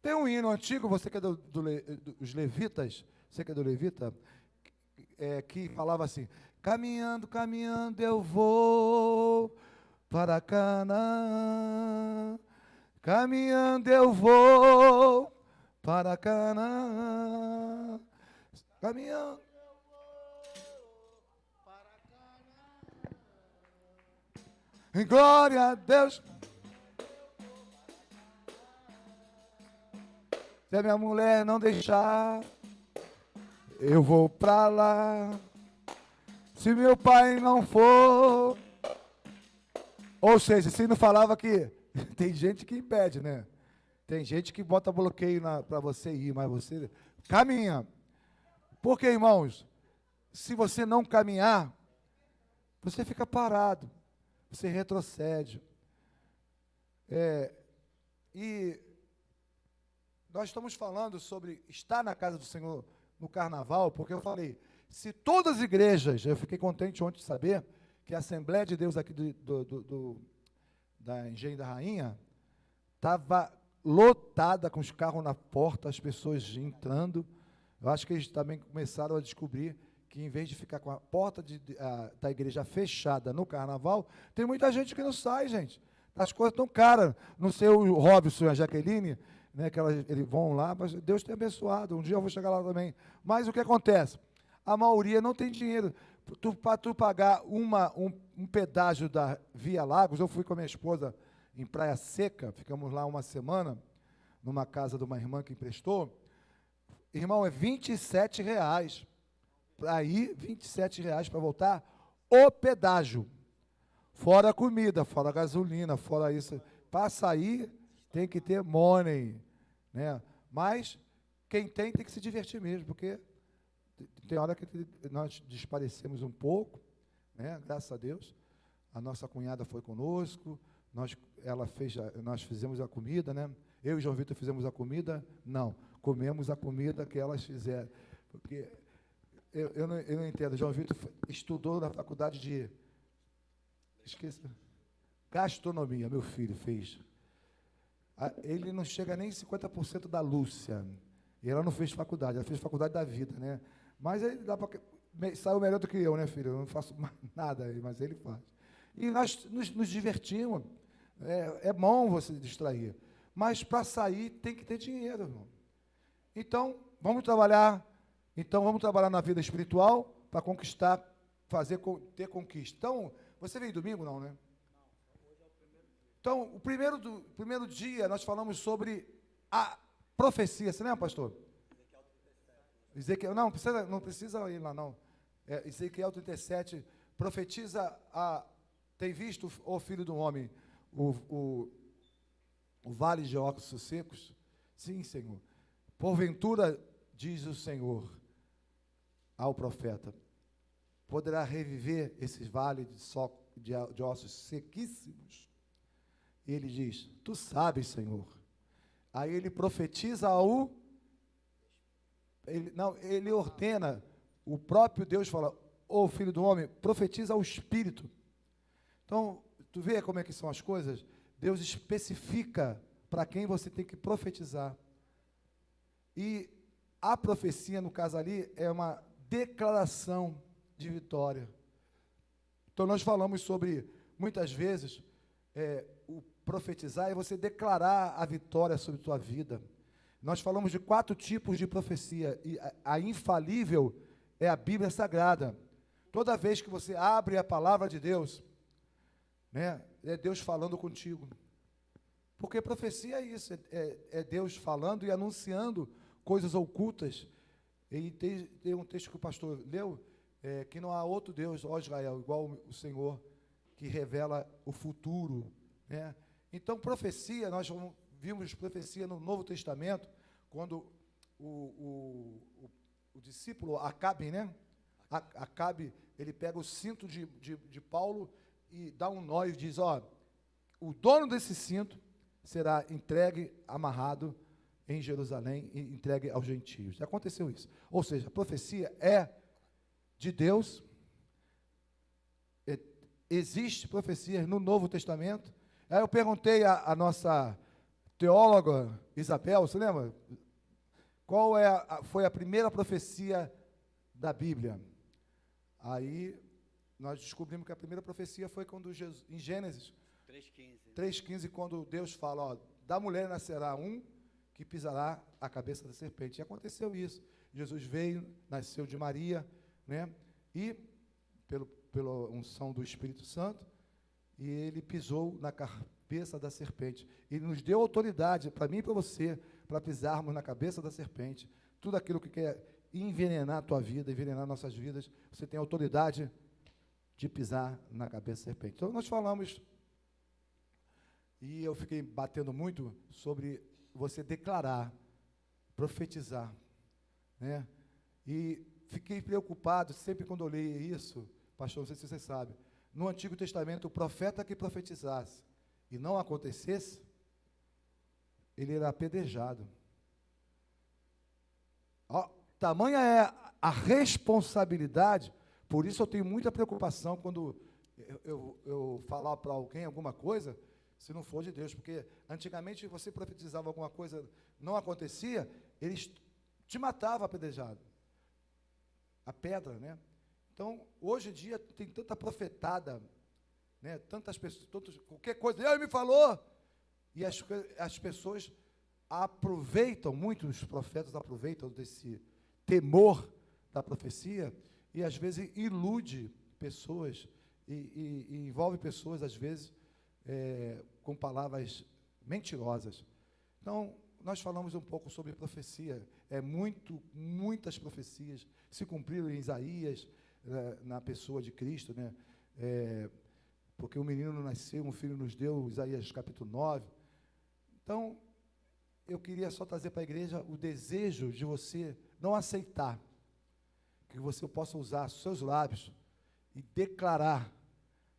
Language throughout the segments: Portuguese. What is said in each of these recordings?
Tem um hino antigo, você que é dos levitas, você que é do levita, que falava assim: caminhando, caminhando eu vou para Canaã, caminhando eu vou para Canaã, caminhando. Em glória a Deus. Se a minha mulher não deixar, eu vou pra lá. Se meu pai não for. Ou seja, se não falava que tem gente que impede, né? Tem gente que bota bloqueio para você ir, mas você caminha. Porque, irmãos, se você não caminhar, você fica parado, você retrocede. E nós estamos falando sobre estar na casa do Senhor no carnaval, porque eu falei, se todas as igrejas, eu fiquei contente ontem de saber que a Assembleia de Deus aqui da Engenho da Rainha estava lotada com os carros na porta, as pessoas entrando. Eu acho que eles também começaram a descobrir que, em vez de ficar com a porta da igreja fechada no carnaval, tem muita gente que não sai, gente. As coisas estão caras. Não sei o Robson e a Jaqueline, né, que eles vão lá, mas Deus tem abençoado. Um dia eu vou chegar lá também. Mas o que acontece? A maioria não tem dinheiro. Para tu pagar um pedágio da Via Lagos, eu fui com a minha esposa em Praia Seca, ficamos lá uma semana, numa casa de uma irmã que emprestou. Irmão, é R$ 27. Para ir, R$ 27 para voltar, o pedágio. Fora a comida, fora a gasolina, fora isso. Para sair, tem que ter money, né? Mas quem tem que se divertir mesmo, porque tem hora que nós desparecemos um pouco, né? Graças a Deus. A nossa cunhada foi conosco, nós fizemos a comida, né? Eu e João Vitor fizemos a comida? Não, comemos a comida que elas fizeram. Porque eu não entendo. João Vitor estudou na faculdade de... Esqueça. Gastronomia, meu filho fez. Ele não chega nem 50% da Lúcia. E ela não fez faculdade, ela fez faculdade da vida, né? Mas ele saiu melhor do que eu, né, filho? Eu não faço mais nada, mas ele faz. E nós nos divertimos. É bom você distrair. Mas para sair tem que ter dinheiro, irmão. Então, vamos trabalhar. Então, vamos trabalhar na vida espiritual para conquistar, ter conquista. Então, você veio domingo, não, né? Não, hoje é o primeiro dia. Então, o primeiro dia, nós falamos sobre a profecia. Você lembra, pastor? Ezequiel 37. Não precisa ir lá, não. Ezequiel 37, profetiza tem visto, ó filho do homem, o vale de ossos secos? Sim, Senhor. Porventura, diz o Senhor ao profeta, poderá reviver esses vales de ossos sequíssimos? E ele diz, tu sabes, Senhor. Aí ele profetiza ele ordena, o próprio Deus fala, ô filho do homem, profetiza ao Espírito. Então, tu vê como é que são as coisas? Deus especifica para quem você tem que profetizar. E a profecia, no caso ali, é uma declaração de vitória. Então, nós falamos sobre, muitas vezes, o profetizar é você declarar a vitória sobre a tua vida. Nós falamos de 4 tipos de profecia, e a infalível é a Bíblia Sagrada. Toda vez que você abre a palavra de Deus, né, é Deus falando contigo. Porque profecia é isso, é Deus falando e anunciando coisas ocultas. E tem um texto que o pastor leu, que não há outro Deus, ó Israel, igual o Senhor, que revela o futuro, né? Então, profecia, nós vimos profecia no Novo Testamento, quando o discípulo Acabe, né? Acabe, ele pega o cinto de Paulo e dá um nó e diz, ó, o dono desse cinto será entregue, amarrado em Jerusalém e entregue aos gentios. Já aconteceu isso. Ou seja, a profecia é de Deus. Existe profecia no Novo Testamento. Aí eu perguntei à nossa teóloga Isabel, você lembra? Qual foi a primeira profecia da Bíblia? Aí nós descobrimos que a primeira profecia foi quando Jesus, em Gênesis 3,15, quando Deus fala, ó, da mulher nascerá um que pisará a cabeça da serpente. E aconteceu isso. Jesus veio, nasceu de Maria, né? E pela unção do Espírito Santo, e ele pisou na cabeça da serpente. Ele nos deu autoridade, para mim e para você, para pisarmos na cabeça da serpente. Tudo aquilo que quer envenenar a tua vida, envenenar nossas vidas, você tem autoridade de pisar na cabeça da serpente. Então, nós falamos, e eu fiquei batendo muito sobre você declarar, profetizar, né? E fiquei preocupado, sempre quando eu leio isso, pastor, não sei se você sabe, no Antigo Testamento, o profeta que profetizasse e não acontecesse, ele era apedrejado. Ó, tamanha é a responsabilidade, por isso eu tenho muita preocupação quando eu falar para alguém alguma coisa, se não for de Deus, porque antigamente você profetizava alguma coisa, não acontecia, eles te matavam apedrejado. A pedra, né? Então, hoje em dia, tem tanta profetada, né? Tantas pessoas, qualquer coisa, ele me falou, e as pessoas aproveitam, muitos profetas aproveitam desse temor da profecia, e às vezes ilude pessoas, e envolve pessoas, às vezes, com palavras mentirosas. Então, nós falamos um pouco sobre profecia, muitas profecias se cumpriram em Isaías, na pessoa de Cristo, né? Porque um menino nasceu, um filho nos deu, Isaías capítulo 9. Então, eu queria só trazer para a igreja o desejo de você não aceitar, que você possa usar seus lábios e declarar,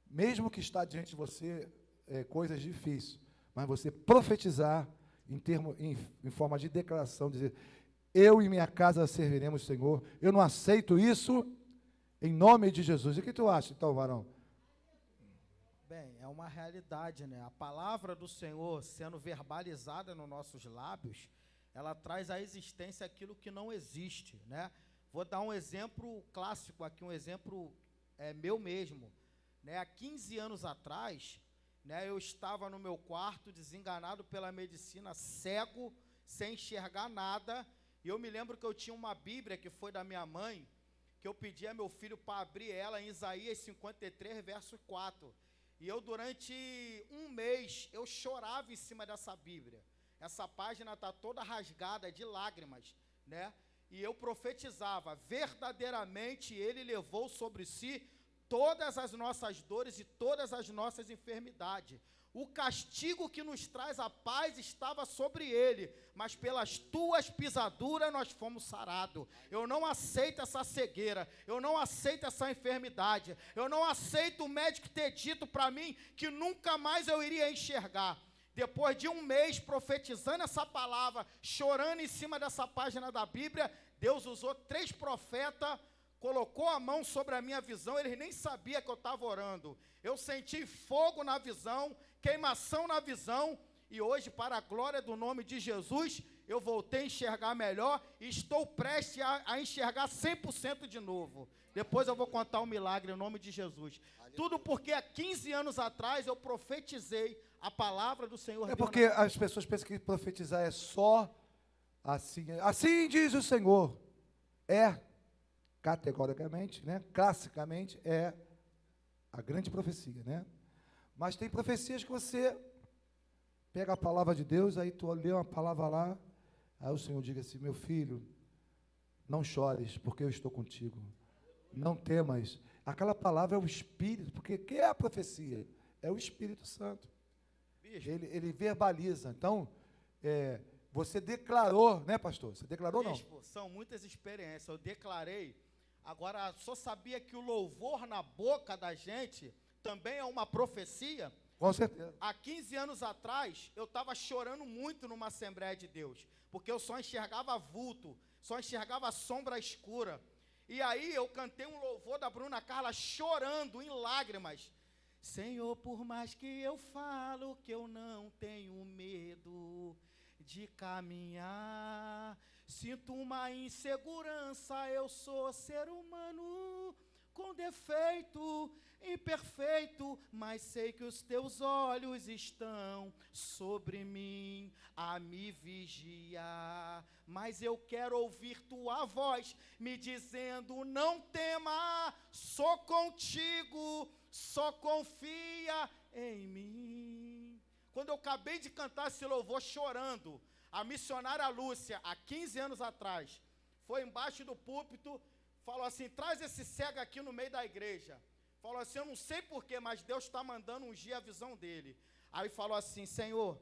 mesmo que está diante de você coisas difíceis, mas você profetizar em forma de declaração, dizer, eu e minha casa serviremos o Senhor, eu não aceito isso, em nome de Jesus. E o que tu acha, então, varão? Bem, é uma realidade, né? A palavra do Senhor sendo verbalizada nos nossos lábios, ela traz à existência aquilo que não existe, né? Vou dar um exemplo clássico aqui, um exemplo meu mesmo, né? Há 15 anos atrás, né, eu estava no meu quarto, desenganado pela medicina, cego, sem enxergar nada, e eu me lembro que eu tinha uma Bíblia que foi da minha mãe, que eu pedi a meu filho para abrir ela em Isaías 53, verso 4. E eu, durante um mês, eu chorava em cima dessa Bíblia. Essa página está toda rasgada de lágrimas, né? E eu profetizava, verdadeiramente Ele levou sobre si todas as nossas dores e todas as nossas enfermidades. O castigo que nos traz a paz estava sobre ele, mas pelas tuas pisaduras nós fomos sarados. Eu não aceito essa cegueira, eu não aceito essa enfermidade, eu não aceito o médico ter dito para mim que nunca mais eu iria enxergar. Depois de um mês profetizando essa palavra, chorando em cima dessa página da Bíblia, Deus usou 3 profetas, colocou a mão sobre a minha visão, eles nem sabiam que eu estava orando. Eu senti fogo na visão, queimação na visão, e hoje, para a glória do nome de Jesus, eu voltei a enxergar melhor e estou prestes a enxergar 100% de novo. Depois eu vou contar um milagre em nome de Jesus. Tudo porque há 15 anos atrás eu profetizei a palavra do Senhor. É porque as pessoas pensam que profetizar é só assim diz o Senhor. Categoricamente, né, classicamente, é a grande profecia, né? Mas tem profecias que você pega a palavra de Deus, aí tu lê uma palavra lá, aí o Senhor diz assim, meu filho, não chores, porque eu estou contigo. Não temas. Aquela palavra é o Espírito, porque quem é a profecia? É o Espírito Santo. Ele verbaliza. Então, você declarou, né, pastor? Você declarou, não? Bispo, são muitas experiências. Eu declarei. Agora, só sabia que o louvor na boca da gente também é uma profecia? Com certeza. Há 15 anos atrás, eu estava chorando muito numa Assembleia de Deus, porque eu só enxergava vulto, só enxergava sombra escura. E aí eu cantei um louvor da Bruna Carla chorando em lágrimas. Senhor, por mais que eu falo que eu não tenho medo de caminhar, sinto uma insegurança, eu sou ser humano com defeito, imperfeito, mas sei que os teus olhos estão sobre mim a me vigiar. Mas eu quero ouvir tua voz me dizendo: não tema, sou contigo, só confia em mim. Quando eu acabei de cantar esse louvor chorando, a missionária Lúcia, há 15 anos atrás, foi embaixo do púlpito, falou assim: traz esse cego aqui no meio da igreja. Falou assim: eu não sei porquê, mas Deus está mandando ungir a visão dele. Aí falou assim: Senhor,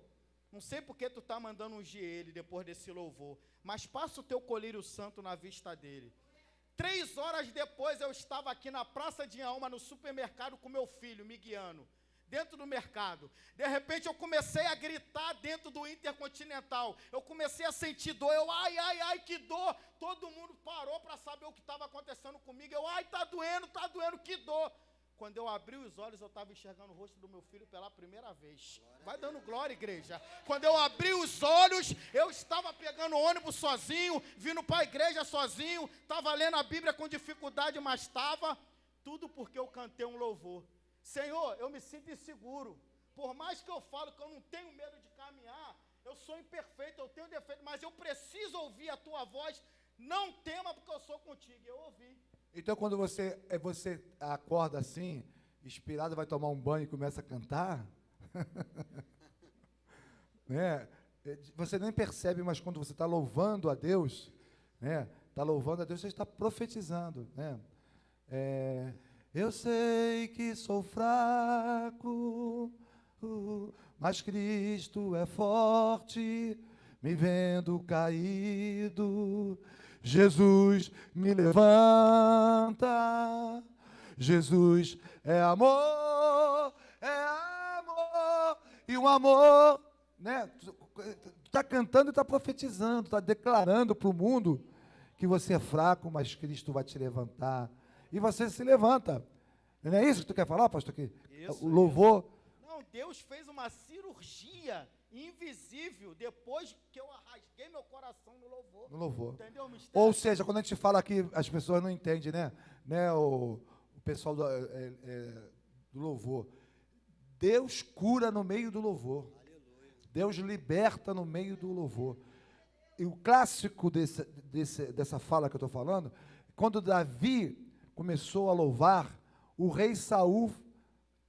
não sei porque tu está mandando ungir ele depois desse louvor, mas passa o teu colírio santo na vista dele. 3 horas depois eu estava aqui na Praça de Alma, no supermercado, com meu filho, me guiando, dentro do mercado. De repente eu comecei a gritar dentro do Intercontinental. Eu comecei a sentir dor. Eu, ai, que dor. Todo mundo parou para saber o que estava acontecendo comigo. Eu, ai, tá doendo, que dor. Quando eu abri os olhos, eu estava enxergando o rosto do meu filho pela primeira vez. Vai dando glória, igreja. Quando eu abri os olhos, eu estava pegando ônibus sozinho, vindo para a igreja sozinho, estava lendo a Bíblia com dificuldade, mas estava. Tudo porque eu cantei um louvor. Senhor, eu me sinto inseguro. Por mais que eu falo que eu não tenho medo de caminhar, eu sou imperfeito, eu tenho defeito, mas eu preciso ouvir a tua voz. Não tema, porque eu sou contigo. Eu ouvi. Então, quando você acorda assim, inspirado, vai tomar um banho e começa a cantar, né? Você nem percebe, mas quando você está louvando a Deus, né? Está louvando a Deus, você está profetizando, né? Eu sei que sou fraco, mas Cristo é forte, me vendo caído, Jesus me levanta, Jesus é amor, e o amor, né? Está cantando e está profetizando, está declarando para o mundo que você é fraco, mas Cristo vai te levantar. E você se levanta. Não é isso que tu quer falar, pastor? Que Isso, o louvor. Não, Deus fez uma cirurgia invisível depois que eu rasguei meu coração no louvor. No louvor. Entendeu o mistério? Ou seja, quando a gente fala aqui, as pessoas não entendem, né? O pessoal do louvor. Deus cura no meio do louvor. Deus liberta no meio do louvor. E o clássico dessa fala que eu estou falando, quando Davi começou a louvar, o rei Saul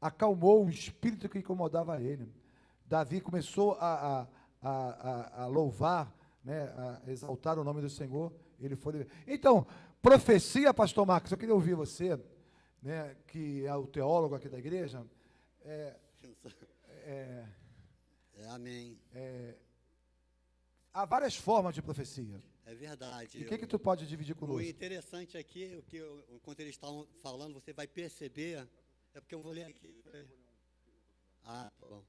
acalmou o espírito que incomodava ele. Davi começou a louvar, né, a exaltar o nome do Senhor. Ele foi. Então, profecia, pastor Marcos, eu queria ouvir você, né, que é o teólogo aqui da igreja. Amém. Há várias formas de profecia. É verdade. E o que tu pode dividir conosco? O interessante aqui, enquanto eles estavam falando, você vai perceber, é porque eu vou ler aqui. Tá bom.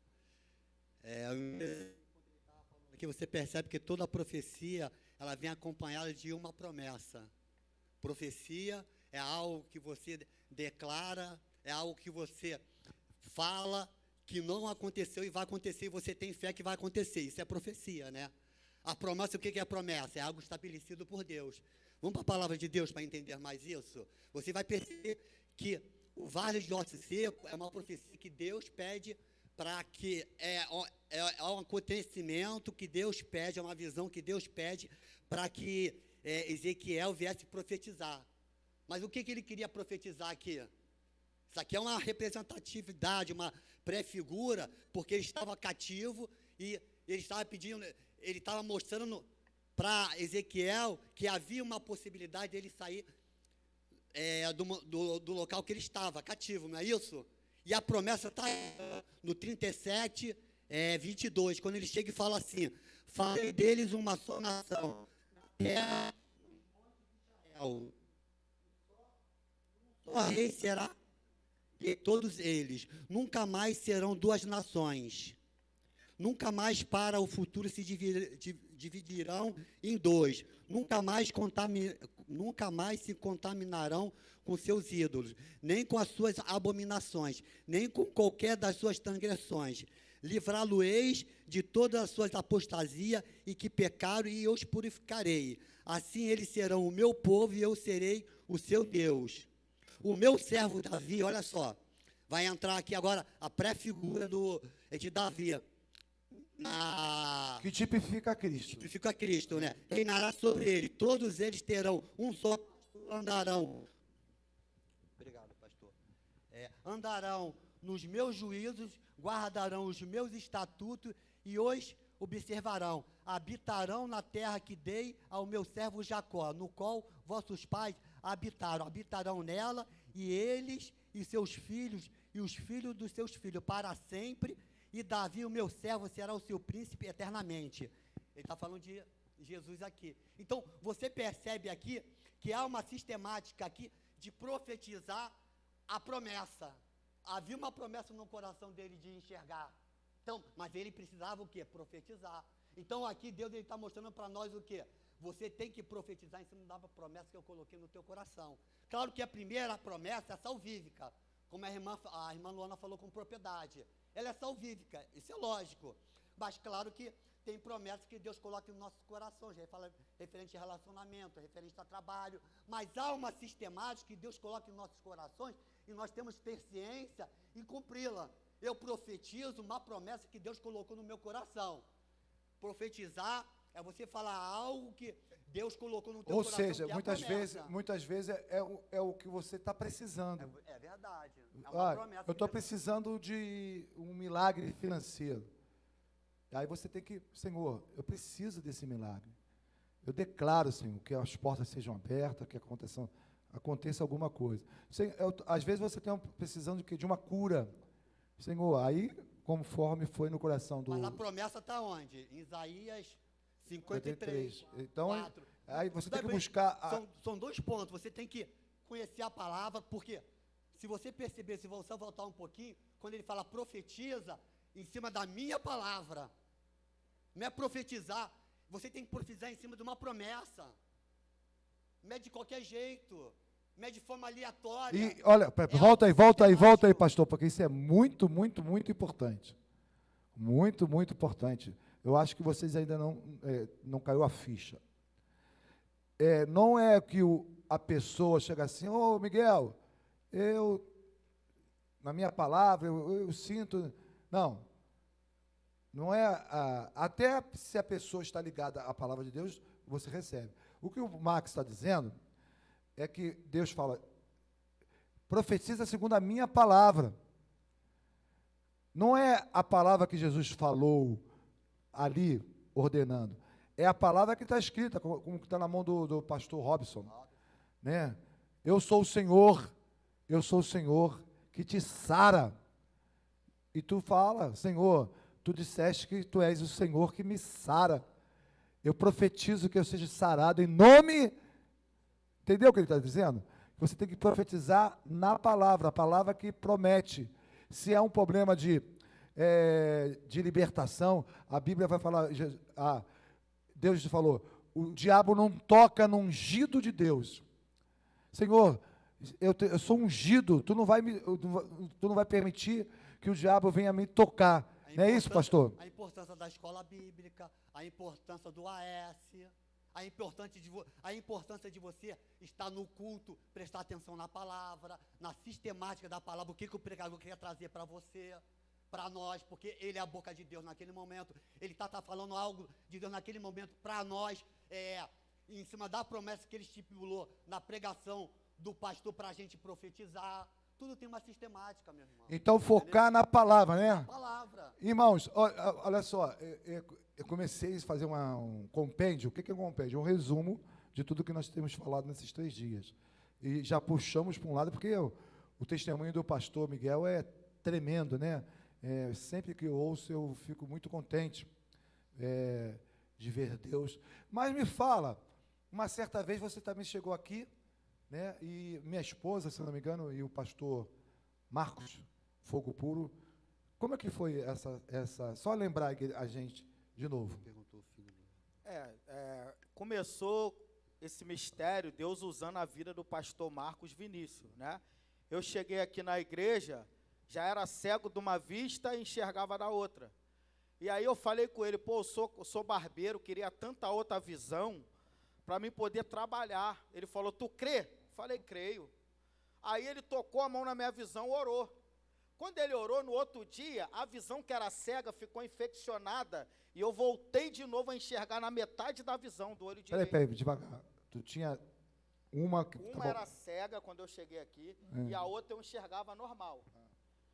Aqui você percebe que toda profecia, ela vem acompanhada de uma promessa. Profecia é algo que você declara, é algo que você fala que não aconteceu e vai acontecer, e você tem fé que vai acontecer. Isso é profecia, né? A promessa, o que é a promessa? É algo estabelecido por Deus. Vamos para a palavra de Deus para entender mais isso? Você vai perceber que o vale de ossos seco é uma profecia que Deus pede para que é um acontecimento que Deus pede, é uma visão que Deus pede para que Ezequiel viesse profetizar. Mas o que ele queria profetizar aqui? Isso aqui é uma representatividade, uma pré-figura, porque ele estava cativo e ele estava pedindo, ele estava mostrando para Ezequiel que havia uma possibilidade dele sair do local que ele estava, cativo, não é isso? E a promessa está no 37, 22, quando ele chega e fala assim: farei deles uma só nação, terra, só rei será de todos eles, nunca mais serão duas nações, nunca mais para o futuro se dividirão em dois. Nunca mais se contaminarão com seus ídolos, nem com as suas abominações, nem com qualquer das suas transgressões. Livrá-lo-eis de todas as suas apostasias e que pecaram, e eu os purificarei. Assim eles serão o meu povo e eu serei o seu Deus. O meu servo Davi, olha só, vai entrar aqui agora a pré-figura de Davi. Que tipifica Cristo. Tipifica Cristo, né? Reinará sobre ele. Todos eles terão um só pastor, andarão. Obrigado, pastor. Andarão nos meus juízos, guardarão os meus estatutos e os observarão. Habitarão na terra que dei ao meu servo Jacó, no qual vossos pais habitaram. Habitarão nela, e eles e seus filhos, e os filhos dos seus filhos, para sempre. E Davi, o meu servo, será o seu príncipe eternamente. Ele está falando de Jesus aqui. Então, você percebe aqui que há uma sistemática aqui de profetizar a promessa. Havia uma promessa no coração dele de enxergar. Então, mas ele precisava o quê? Profetizar. Então, aqui Deus está mostrando para nós o quê? Você tem que profetizar em cima da promessa que eu coloquei no teu coração. Claro que a primeira promessa é salvífica, como a irmã Luana falou com propriedade. Ela é salvífica, isso é lógico. Mas claro que tem promessas que Deus coloca no nosso coração, já fala referente a relacionamento, referente a trabalho. Mas há uma sistemática que Deus coloca em nossos corações e nós temos que ter ciência e cumpri-la. Eu profetizo uma promessa que Deus colocou no meu coração. Profetizar é você falar algo que Deus colocou no teu Ou coração. seja, que é muitas vezes é o que você está precisando. É verdade. É uma promessa. Eu estou precisando de um milagre financeiro. Aí você tem que, Senhor, eu preciso desse milagre. Eu declaro, Senhor, que as portas sejam abertas, que aconteça alguma coisa. Às vezes você está precisando de quê? De uma cura. Senhor, aí, conforme foi no coração do... Mas a promessa está onde? Em Isaías 53. Então, 4. aí você tem que buscar... São dois pontos. Você tem que conhecer a palavra, porque se você perceber, se você voltar um pouquinho, quando ele fala profetiza, em cima da minha palavra, não é profetizar, você tem que profetizar em cima de uma promessa. Não é de qualquer jeito, não é de forma aleatória. E, olha, volta aí, pastor, porque isso é muito, muito, muito importante. Muito, muito importante. Eu acho que vocês ainda não caiu a ficha. Não é que a pessoa chega assim, ô Miguel, na minha palavra, eu sinto... Não é... até se a pessoa está ligada à palavra de Deus, você recebe. O que o Max está dizendo é que Deus fala, profetiza segundo a minha palavra. Não é a palavra que Jesus falou ali, ordenando. É a palavra que está escrita, como está na mão do pastor Robson. Né? Eu sou o Senhor que te sara. E tu fala, Senhor, tu disseste que tu és o Senhor que me sara. Eu profetizo que eu seja sarado em nome... Entendeu o que ele está dizendo? Você tem que profetizar na palavra, a palavra que promete. Se é um problema de libertação, a Bíblia vai falar, Deus falou, o diabo não toca no ungido de Deus. Senhor, eu sou ungido, tu não vai permitir que o diabo venha me tocar. Não é isso, pastor? A importância da escola bíblica, a importância do AS, a importância de você estar no culto, prestar atenção na palavra, na sistemática da palavra, o que o pregador quer trazer para você, para nós, porque ele é a boca de Deus naquele momento, ele está falando algo de Deus naquele momento para nós, em cima da promessa que ele estipulou na pregação do pastor para a gente profetizar. Tudo tem uma sistemática, meu irmão. Então, focar na palavra, né? Na palavra. Irmãos, olha só, eu comecei a fazer um compêndio. O que é um compêndio? Um resumo de tudo que nós temos falado nesses 3 dias. E já puxamos para um lado, porque o testemunho do pastor Miguel é tremendo, né? Sempre que eu ouço, eu fico muito contente de ver Deus. Mas me fala, uma certa vez você também chegou aqui, né? E minha esposa, se não me engano, e o pastor Marcos Fogo Puro, como é que foi essa só lembrar a gente de novo. Perguntou o filho. Começou esse mistério, Deus usando a vida do pastor Marcos Vinícius, né? Eu cheguei aqui na igreja, já era cego de uma vista e enxergava da outra. E aí eu falei com ele, pô, eu sou barbeiro, queria tanta outra visão para mim poder trabalhar. Ele falou, tu crê? Falei, creio. Aí ele tocou a mão na minha visão, orou. Quando ele orou, no outro dia, a visão que era cega ficou infeccionada e eu voltei de novo a enxergar na metade da visão do olho direito. Peraí, devagar. Tu tinha uma que Uma era cega quando eu cheguei aqui e a outra eu enxergava normal.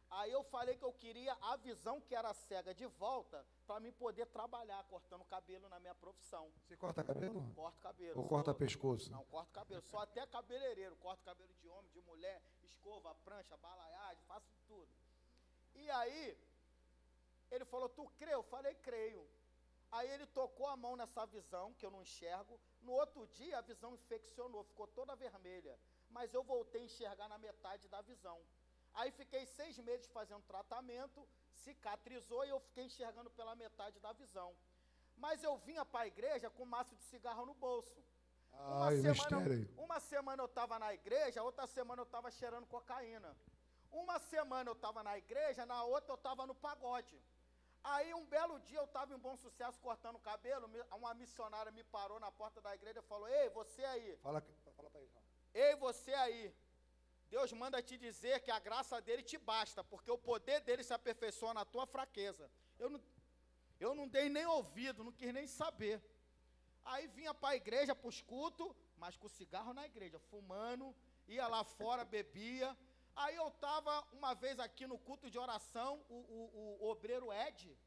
Aí eu falei que eu queria a visão que era cega de volta para mim poder trabalhar cortando cabelo na minha profissão. Você corta cabelo? Corto cabelo. Ou corta pescoço? Não, corto cabelo. Só até cabeleireiro. Corto cabelo de homem, de mulher, escova, prancha, balaiagem, faço tudo. E aí, ele falou, tu crê? Eu falei, creio. Aí ele tocou a mão nessa visão, que eu não enxergo. No outro dia, a visão infeccionou, ficou toda vermelha. Mas eu voltei a enxergar na metade da visão. Aí fiquei 6 meses fazendo tratamento, cicatrizou e eu fiquei enxergando pela metade da visão. Mas eu vinha para a igreja com um maço de cigarro no bolso. Uma semana eu estava na igreja, outra semana eu estava cheirando cocaína. Uma semana eu estava na igreja, na outra eu estava no pagode. Aí um belo dia eu estava em Bom Sucesso cortando o cabelo, uma missionária me parou na porta da igreja e falou, ei, você aí. Fala para ele. Ei, você aí. Deus manda te dizer que a graça dele te basta, porque o poder dele se aperfeiçoa na tua fraqueza. Eu não dei nem ouvido, não quis nem saber. Aí vinha para a igreja, para os cultos, mas com cigarro na igreja, fumando, ia lá fora, bebia. Aí eu estava uma vez aqui no culto de oração, o obreiro Ed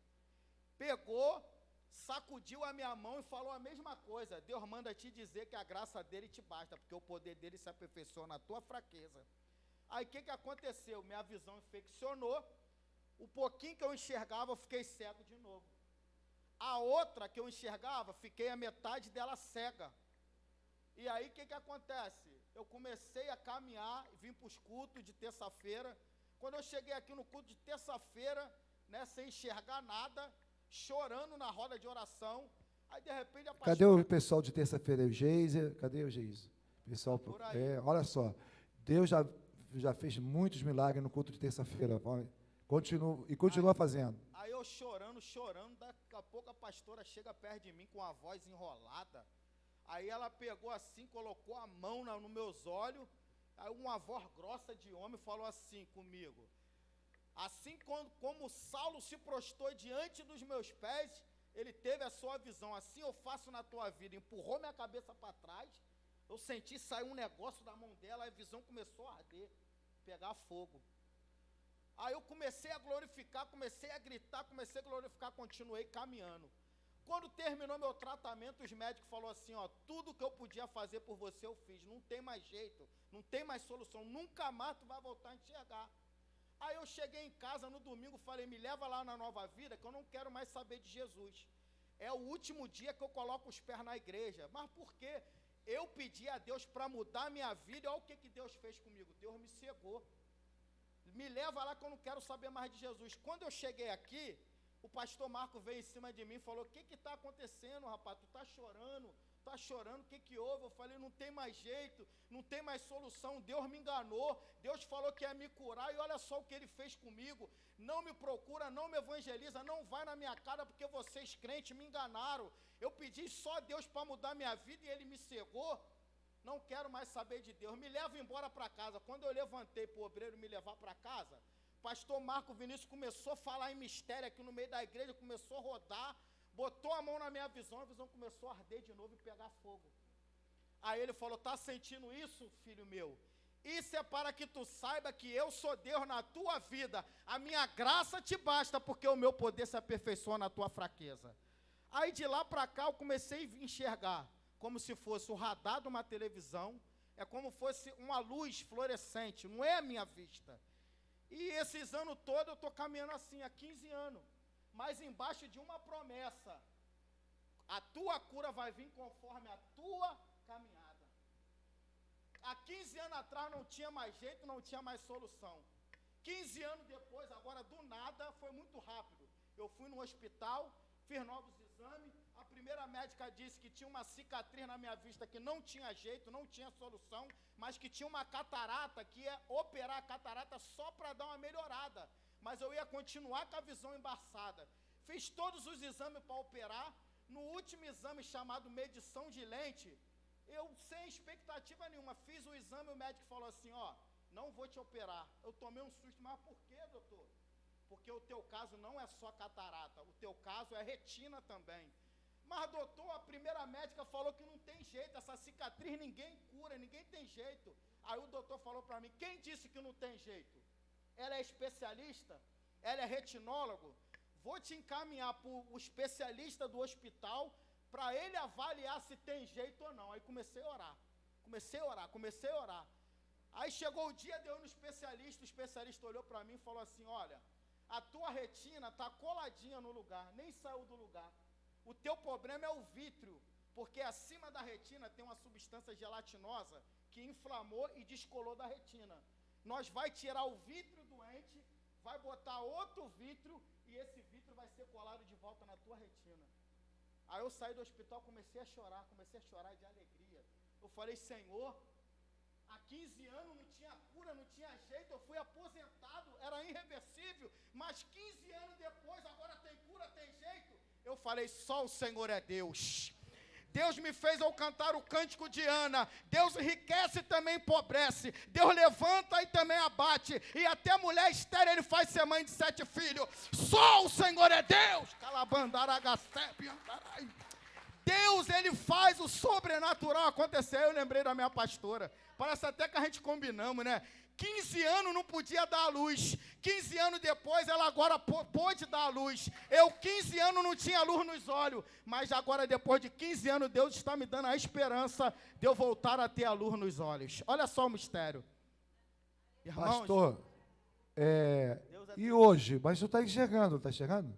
pegou, sacudiu a minha mão e falou a mesma coisa. Deus manda te dizer que a graça dele te basta, porque o poder dele se aperfeiçoa na tua fraqueza. Aí o que aconteceu? Minha visão infeccionou, o pouquinho que eu enxergava, eu fiquei cego de novo. A outra que eu enxergava, fiquei a metade dela cega. E aí o que acontece? Eu comecei a caminhar, vim para os cultos de terça-feira. Quando eu cheguei aqui no culto de terça-feira, né, sem enxergar nada, chorando na roda de oração, aí de repente a pastora... Cadê o pessoal de terça-feira? O Geiser? Cadê o Geiser? Pessoal, por aí. Olha só, Deus já fez muitos milagres no culto de terça-feira, continua fazendo. Aí eu chorando, daqui a pouco a pastora chega perto de mim com a voz enrolada, aí ela pegou assim, colocou a mão nos meus olhos, aí uma voz grossa de homem falou assim comigo, assim como Saulo se prostrou diante dos meus pés, ele teve a sua visão, assim eu faço na tua vida, empurrou minha cabeça para trás, eu senti sair um negócio da mão dela, a visão começou a arder, pegar fogo. Aí eu comecei a glorificar, comecei a gritar, comecei a glorificar, continuei caminhando. Quando terminou meu tratamento, os médicos falaram assim, ó, tudo que eu podia fazer por você eu fiz, não tem mais jeito, não tem mais solução, nunca mais tu vai voltar a enxergar. Aí eu cheguei em casa no domingo, falei, me leva lá na Nova Vida, que eu não quero mais saber de Jesus. É o último dia que eu coloco os pés na igreja. Mas por quê? Eu pedi a Deus para mudar a minha vida, e olha o que Deus fez comigo, Deus me cegou. Me leva lá que eu não quero saber mais de Jesus. Quando eu cheguei aqui, o pastor Marco veio em cima de mim e falou, o que está acontecendo, rapaz? Tu está chorando, o que houve? Eu falei, não tem mais jeito, não tem mais solução, Deus me enganou, Deus falou que ia me curar, e olha só o que ele fez comigo, não me procura, não me evangeliza, não vai na minha cara, porque vocês crentes me enganaram, eu pedi só a Deus para mudar minha vida, e ele me cegou, não quero mais saber de Deus, me leva embora para casa. Quando eu levantei para o obreiro me levar para casa, pastor Marco Vinícius começou a falar em mistério aqui no meio da igreja, começou a rodar, botou a mão na minha visão, a visão começou a arder de novo e pegar fogo. Aí ele falou, tá sentindo isso, filho meu? Isso é para que tu saiba que eu sou Deus na tua vida, a minha graça te basta, porque o meu poder se aperfeiçoa na tua fraqueza. Aí de lá para cá eu comecei a enxergar, como se fosse o radar de uma televisão, é como fosse uma luz fluorescente, não é a minha vista. E esses anos todos eu estou caminhando assim, há 15 anos, mas embaixo de uma promessa, a tua cura vai vir conforme a tua caminhada. Há 15 anos atrás não tinha mais jeito, não tinha mais solução. 15 anos depois, agora do nada, foi muito rápido. Eu fui no hospital, fiz novos exames, a primeira médica disse que tinha uma cicatriz na minha vista que não tinha jeito, não tinha solução, mas que tinha uma catarata, que ia operar a catarata só para dar uma melhorada. Mas eu ia continuar com a visão embaçada. Fiz todos os exames para operar. No último exame, chamado medição de lente, eu, sem expectativa nenhuma, fiz o exame e o médico falou assim, ó, não vou te operar. Eu tomei um susto, mas por quê, doutor? Porque o teu caso não é só catarata, o teu caso é retina também. Mas, doutor, a primeira médica falou que não tem jeito, essa cicatriz ninguém cura, ninguém tem jeito. Aí o doutor falou para mim, quem disse que não tem jeito? Ela é especialista? Ela é retinólogo? Vou te encaminhar para o especialista do hospital, para ele avaliar se tem jeito ou não. Aí comecei a orar. Aí chegou o dia de eu ir no especialista, o especialista olhou para mim e falou assim, olha, a tua retina está coladinha no lugar, nem saiu do lugar. O teu problema é o vítreo, porque acima da retina tem uma substância gelatinosa que inflamou e descolou da retina. Nós vai tirar o vítreo doente, vai botar outro vítreo e esse vítreo vai ser colado de volta na tua retina. Aí eu saí do hospital, comecei a chorar de alegria. Eu falei, Senhor, há 15 anos não tinha cura, não tinha jeito, eu fui aposentado, era irreversível, mas 15 anos depois, agora tem cura, tem jeito. Eu falei, só o Senhor é Deus. Deus me fez ao cantar o cântico de Ana. Deus enriquece e também empobrece. Deus levanta e também abate. E até a mulher estéril ele faz ser mãe de 7 filhos. Só o Senhor é Deus. Deus, ele faz o sobrenatural acontecer. Eu lembrei da minha pastora. Parece até que a gente combinamos, né? 15 anos não podia dar a luz. 15 anos depois, ela agora pôde dar a luz. Eu, 15 anos, não tinha luz nos olhos. Mas agora, depois de 15 anos, Deus está me dando a esperança de eu voltar a ter a luz nos olhos. Olha só o mistério. Irmãos, pastor, e hoje? Mas tu está enxergando, está enxergando?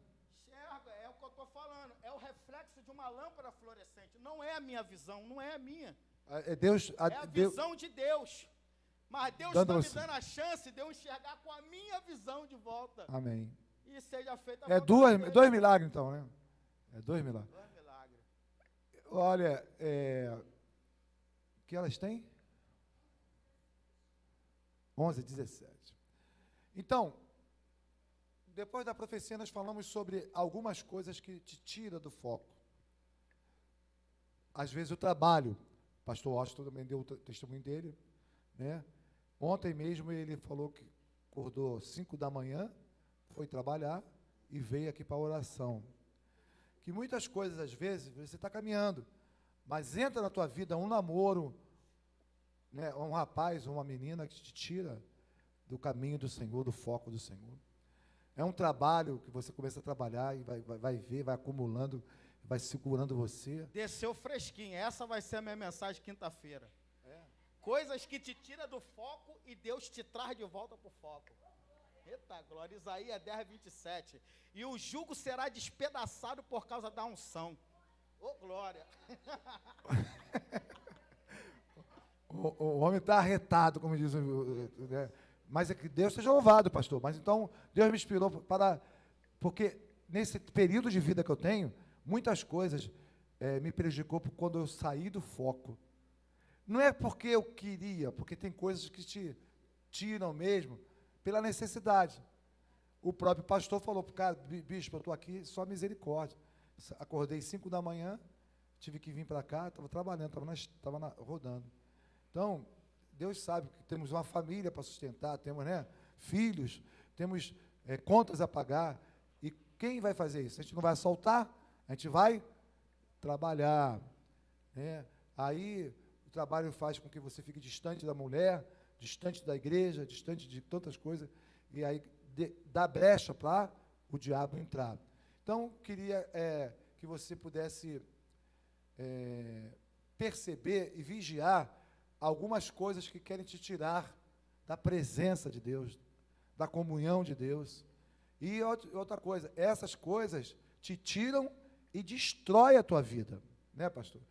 Enxerga, é o que eu estou falando. É o reflexo de uma lâmpada fluorescente. Não é a minha visão, não é a minha. É Deus, é a visão de Deus. Mas Deus está me dando a chance de eu enxergar com a minha visão de volta. Amém. E seja feita a dois milagres, então, né? É 2 milagres. 2 milagres. Olha, que elas têm? 11, 17. Então, depois da profecia, nós falamos sobre algumas coisas que te tiram do foco. Às vezes o trabalho. O pastor Austin também deu o testemunho dele, né? Ontem mesmo ele falou que acordou 5 da manhã, foi trabalhar e veio aqui para a oração. Que muitas coisas, às vezes, você está caminhando, mas entra na tua vida um namoro, né, um rapaz ou uma menina que te tira do caminho do Senhor, do foco do Senhor. É um trabalho que você começa a trabalhar e vai ver, vai acumulando, vai segurando você. Desceu fresquinho, essa vai ser a minha mensagem quinta-feira. Coisas que te tiram do foco e Deus te traz de volta para o foco. Eita glória, Isaías 10, 27. E o jugo será despedaçado por causa da unção. Ô glória. O homem está arretado, como diz, né? Mas é que Deus seja louvado, pastor. Mas então, Deus me inspirou porque nesse período de vida que eu tenho, muitas coisas me prejudicou quando eu saí do foco. Não é porque eu queria, porque tem coisas que te tiram mesmo pela necessidade. O próprio pastor falou para o cara, bispo, eu estou aqui, só misericórdia. Acordei 5 da manhã, tive que vir para cá, estava trabalhando, estava rodando. Então, Deus sabe que temos uma família para sustentar, temos, né, filhos, temos contas a pagar. E quem vai fazer isso? A gente não vai soltar, a gente vai trabalhar, né? Aí o trabalho faz com que você fique distante da mulher, distante da igreja, distante de tantas coisas, e aí dá brecha para o diabo entrar. Então, queria que você pudesse perceber e vigiar algumas coisas que querem te tirar da presença de Deus, da comunhão de Deus. E outra coisa, essas coisas te tiram e destrói a tua vida, né, pastor?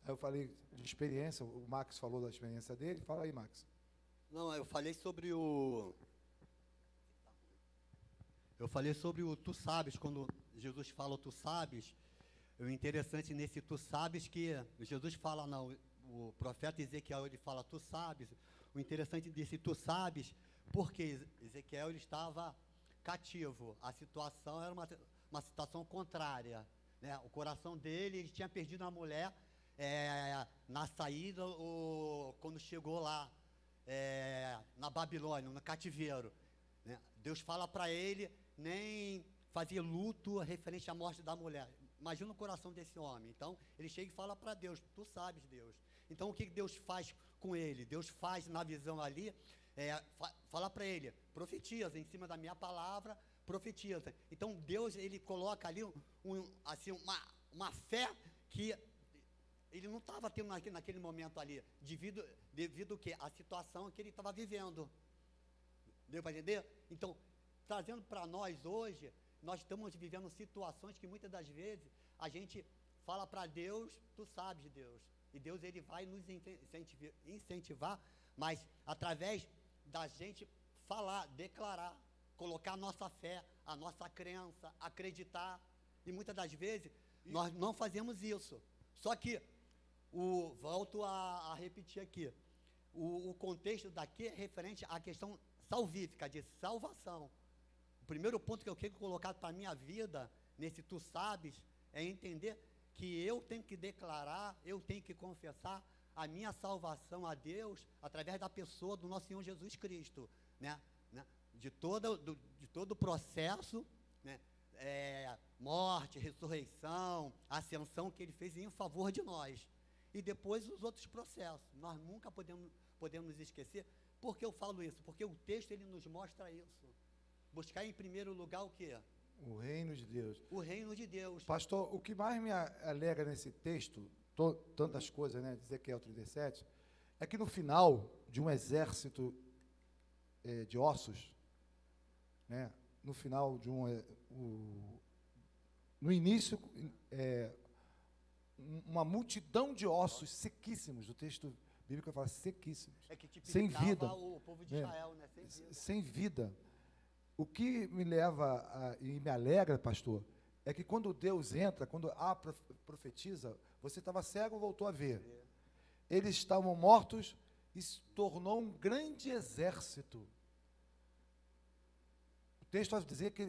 Eu falei de experiência, o Max falou da experiência dele. Fala aí, Max. Não, eu falei sobre tu sabes, quando Jesus fala tu sabes, O interessante nesse tu sabes que Jesus fala, não, o profeta Ezequiel, ele fala, tu sabes. O interessante desse tu sabes, porque Ezequiel ele estava cativo. A situação era uma situação contrária, né? O coração dele, ele tinha perdido a mulher na saída, quando chegou lá, na Babilônia, no cativeiro, né? Deus fala para ele nem fazer luto referente à morte da mulher. Imagina o coração desse homem. Então, ele chega e fala para Deus, tu sabes, Deus. Então, o que Deus faz com ele? Deus faz, na visão ali, fala para ele, profetiza, em cima da minha palavra, profetiza. Então, Deus, ele coloca ali assim, uma fé que ele não estava tendo naquele momento ali, devido que a situação que ele estava vivendo. Deu para entender? Então, trazendo para nós hoje, nós estamos vivendo situações que muitas das vezes a gente fala para Deus, tu sabes, Deus. E Deus, ele vai nos incentivar, mas através da gente falar, declarar, colocar a nossa fé, a nossa crença, acreditar. E muitas das vezes nós não fazemos isso. Só que, volto a repetir aqui, o contexto daqui é referente à questão salvífica, de salvação. O primeiro ponto que eu quero colocar para a minha vida, nesse tu sabes, é entender que eu tenho que declarar, eu tenho que confessar a minha salvação a Deus através da pessoa do nosso Senhor Jesus Cristo, né? De todo o processo, né? Morte, ressurreição, ascensão que ele fez em favor de nós. E depois os outros processos. Nós nunca podemos esquecer. Por que eu falo isso? Porque o texto ele nos mostra isso. Buscar em primeiro lugar o quê? O reino de Deus. O reino de Deus. Pastor, o que mais me alegra nesse texto, tantas coisas, né, de Ezequiel 37, é que no final de um exército de ossos, né, no final de no início, uma multidão de ossos sequíssimos, o texto bíblico fala sequíssimos, sem vida, o povo de Israel, né? Sem vida. O que me leva e me alegra, pastor, é que quando Deus entra, quando profetiza, você estava cego, voltou a ver. Eles estavam mortos e se tornou um grande exército. O texto vai dizer que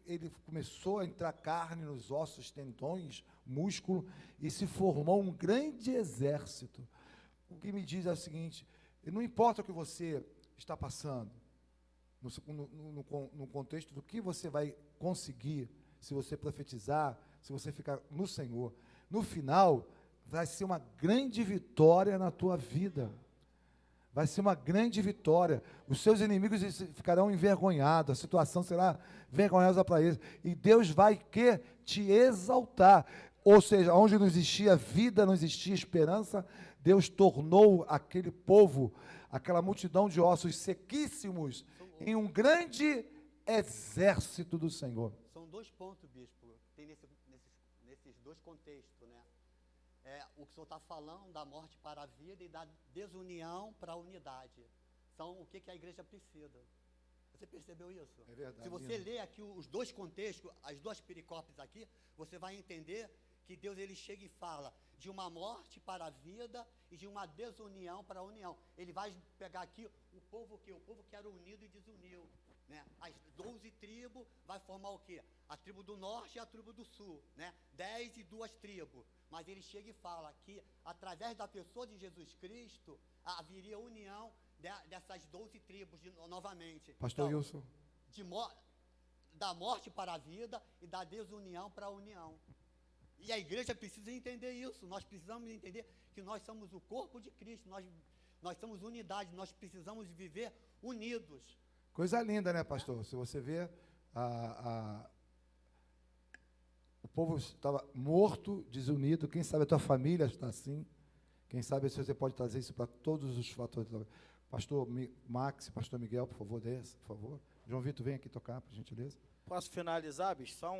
ele começou a entrar carne nos ossos, tendões, músculo, e se formou um grande exército. O que me diz é o seguinte: não importa o que você está passando, no contexto do que você vai conseguir, se você profetizar, se você ficar no Senhor, no final, vai ser uma grande vitória na tua vida. Vai ser uma grande vitória. Os seus inimigos ficarão envergonhados, a situação será vergonhosa para eles. E Deus vai te exaltar. Ou seja, onde não existia vida, não existia esperança, Deus tornou aquele povo, aquela multidão de ossos sequíssimos, em um grande exército do Senhor. São dois pontos, bispo, que tem nesses dois contextos, né? O que o senhor está falando da morte para a vida e da desunião para a unidade. São o que a igreja precisa. Você percebeu isso? É verdade. Se você ler aqui os dois contextos, as duas pericópes aqui, você vai entender que Deus ele chega e fala de uma morte para a vida e de uma desunião para a união. Ele vai pegar aqui o povo que era unido e desuniu, né? As 12 tribos vai formar o quê? A tribo do norte e a tribo do sul, né? 10 e 2 tribos. Mas ele chega e fala que através da pessoa de Jesus Cristo haveria união dessas 12 tribos novamente. Pastor então, Wilson. Da morte para a vida e da desunião para a união. E a igreja precisa entender isso. Nós precisamos entender que nós somos o corpo de Cristo. Nós somos unidade. Nós precisamos viver unidos. Coisa linda, né, pastor? Se você vê, o povo estava morto, desunido. Quem sabe a tua família está assim. Quem sabe se você pode trazer isso para todos os fatores. Pastor Max, pastor Miguel, por favor, desce, por favor. João Vitor, vem aqui tocar, por gentileza. Posso finalizar, bicho? Só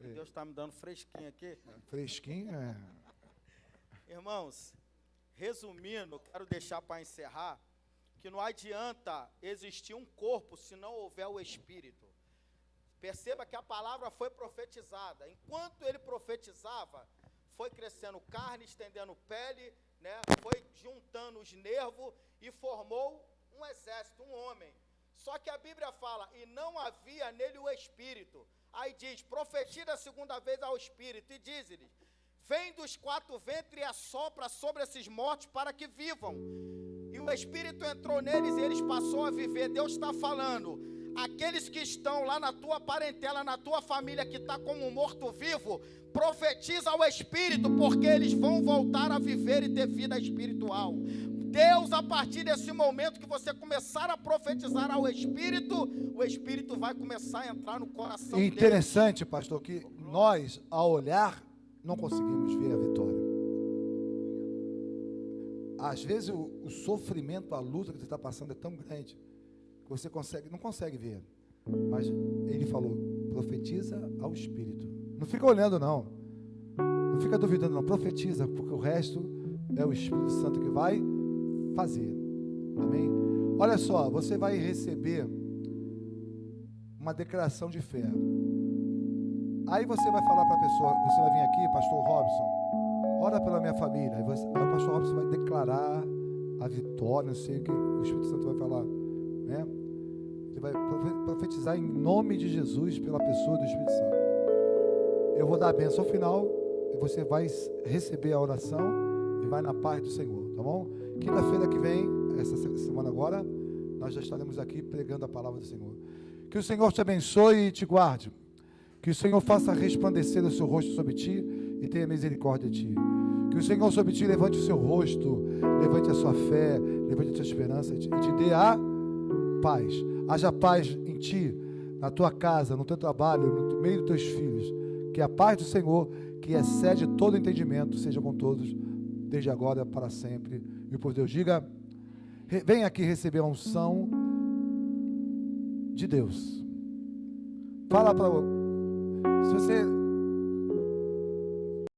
Deus está me dando fresquinho aqui. Fresquinho, Irmãos, resumindo, quero deixar para encerrar que não adianta existir um corpo se não houver o espírito. Perceba que a palavra foi profetizada. Enquanto ele profetizava, foi crescendo carne, estendendo pele, né? Foi juntando os nervos e formou um exército, um homem. Só que a Bíblia fala, e não havia nele o Espírito. Aí diz, profetiza a segunda vez ao Espírito, e diz-lhes, vem dos quatro ventres e assopra sobre esses mortos para que vivam. E o Espírito entrou neles e eles passaram a viver. Deus está falando, aqueles que estão lá na tua parentela, na tua família, que está como um morto-vivo, profetiza ao Espírito, porque eles vão voltar a viver e ter vida espiritual. Deus, a partir desse momento que você começar a profetizar ao Espírito, o Espírito vai começar a entrar no coração deles. Interessante, pastor, que nós, ao olhar, não conseguimos ver a vitória. Às vezes o sofrimento, a luta que você está passando é tão grande que você não consegue ver. Mas ele falou, profetiza ao Espírito. Não fica olhando, não. Não fica duvidando, não. Profetiza, porque o resto é o Espírito Santo que vai fazer. Amém? Olha só, você vai receber uma declaração de fé. Aí você vai falar para a pessoa, você vai vir aqui, pastor Robson, ora pela minha família. Aí o pastor Robson vai declarar a vitória, não sei o que o Espírito Santo vai falar, né? Ele vai profetizar em nome de Jesus pela pessoa do Espírito Santo. Eu vou dar a bênção ao final e você vai receber a oração e vai na paz do Senhor, tá bom? Quinta-feira que vem, essa semana agora, nós já estaremos aqui pregando a palavra do Senhor. Que o Senhor te abençoe e te guarde. Que o Senhor faça resplandecer o seu rosto sobre ti e tenha misericórdia de ti. Que o Senhor sobre ti levante o seu rosto, levante a sua fé, levante a sua esperança e te dê a paz. Haja paz em ti, na tua casa, no teu trabalho, no meio dos teus filhos. Que a paz do Senhor, que excede todo entendimento, seja com todos, desde agora para sempre. E o povo de Deus diga, vem aqui receber a unção de Deus. Fala para... Se você